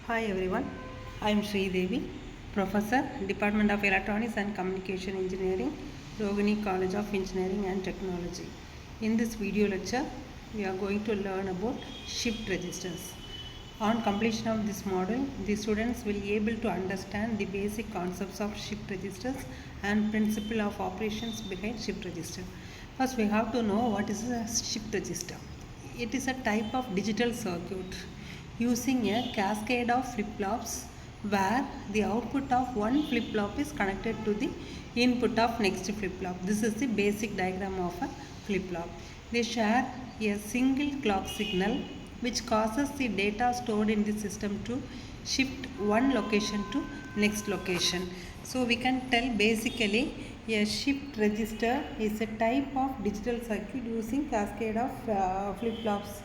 Hi everyone, I am Sri Devi, Professor, Department of Electronics and Communication Engineering, Rohini College of Engineering and Technology. In this video lecture, we are going to learn about shift registers. On completion of this module, the students will be able to understand the basic concepts of shift registers and principle of operations behind shift register. First, we have to know what is a shift register. It is a type of digital circuit using a cascade of flip-flops where the output of one flip-flop is connected to the input of next flip-flop. This is the basic diagram of a flip-flop. They share a single clock signal which causes the data stored in the system to shift one location to next location. So we can tell basically a shift register is a type of digital circuit using cascade of flip-flops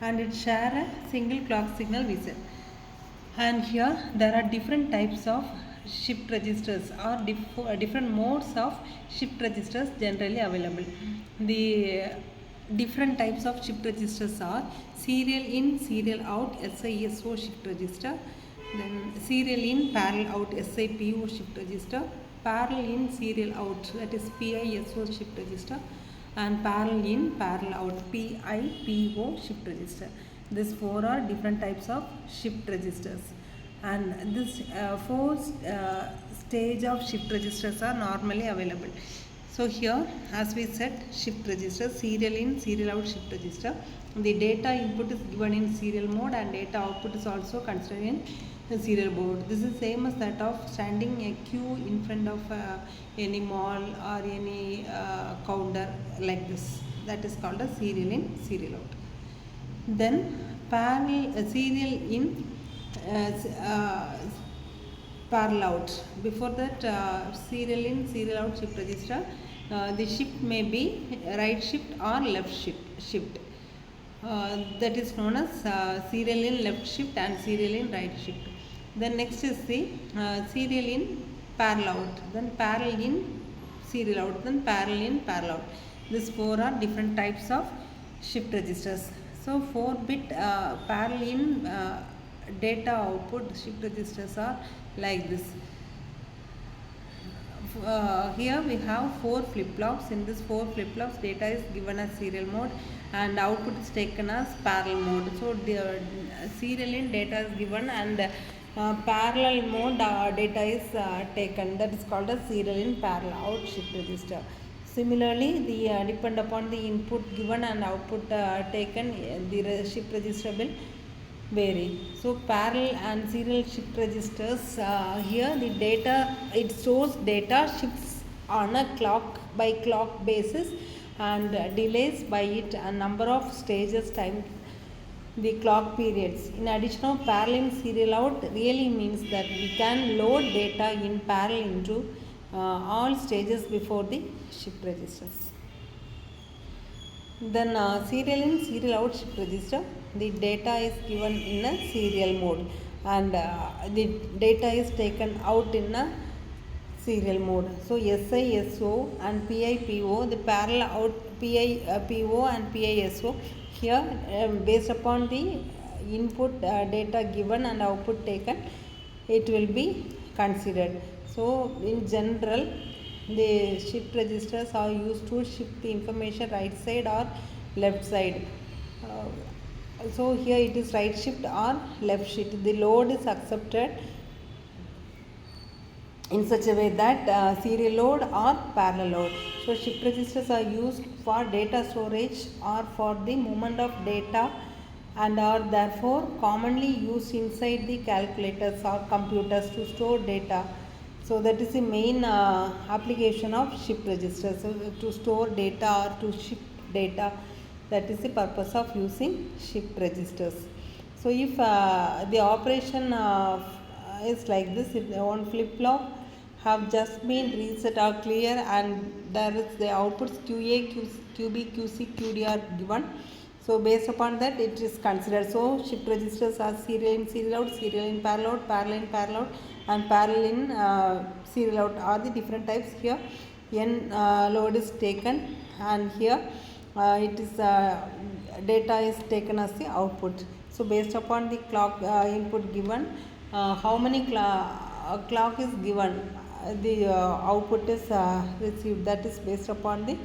and it share a single clock signal we said. And here there are different types of shift registers or different modes of shift registers generally available. The different types of shift registers are serial in, serial out SISO shift register, then serial in, parallel out SIPO shift register, parallel in, serial out, that is PISO shift register, and parallel in, parallel out PIPO shift register. These four are different types of shift registers, and this four stage of shift registers are normally available. So here, as we said, shift register, serial in, serial out shift register. The data input is given in serial mode and data output is also considered in the serial mode. This is same as that of standing a queue in front of any mall or any counter like this. That is called a serial in, serial out. Then parallel serial in, parallel out. Before that, serial in, serial out shift register. The shift may be right shift or left shift. That is known as serial in left shift and serial in right shift. Then next is the serial in, parallel out. Then parallel in, serial out. Then parallel in, parallel out. These four are different types of shift registers. So 4-bit parallel in data output shift registers are like this. Here we have 4 flip-flops. In this 4 flip-flops, data is given as serial mode and output is taken as parallel mode. So the serial in data is given and parallel mode data is taken. That is called as serial in, parallel out shift register. Similarly, the depend upon the input given and output taken, the shift register will vary. So parallel and serial shift registers, here the data, it stores data shifts on a clock by clock basis and delays by it a number of stages time the clock periods. In addition of parallel serial out really means that we can load data in parallel into all stages before the shift registers. Then serial in, serial out shift register, the data is given in a serial mode and the data is taken out in a serial mode. So SISO and PIPO, the parallel out PIPO and PISO, here based upon the input data given and output taken, it will be considered. So in general, the shift registers are used to shift the information right side or left side. So here it is right shift or left shift. The load is accepted in such a way that serial load or parallel load. So shift registers are used for data storage or for the movement of data and are therefore commonly used inside the calculators or computers to store data. So that is the main application of shift registers. So to store data or to shift data, that is the purpose of using shift registers. So if the operation is like this, if one flip-flop have just been reset or clear and there is the outputs QA, QB, QC, QD are given. So based upon that it is considered. So shift registers are serial in, serial out, serial in, parallel out, parallel in, parallel out and parallel in, serial out are the different types. Here N load is taken and here it is data is taken as the output. So based upon the clock input given, how many clock is given, the output is received. That is based upon the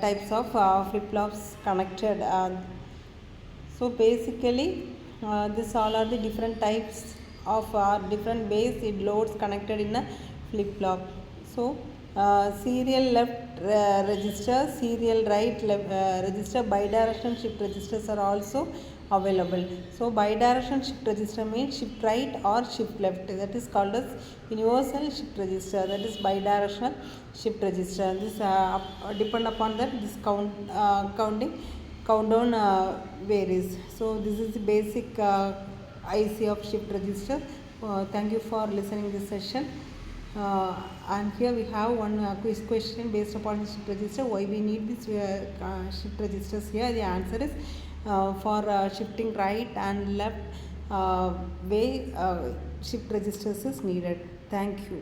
types of flip-flops connected. So basically this all are the different types of different base it loads connected in a flip-flop. So serial left register, serial right left register, bidirectional shift registers are also available. So bidirectional shift register means shift right or shift left, that is called as universal shift register, that is bidirectional shift register. This depend upon that this countdown varies. So this is the basic IC of shift register. Thank you for listening this session. And here we have one quiz question based upon the shift register. Why we need this shift registers here? The answer is for shifting right and left way shift registers is needed. Thank you.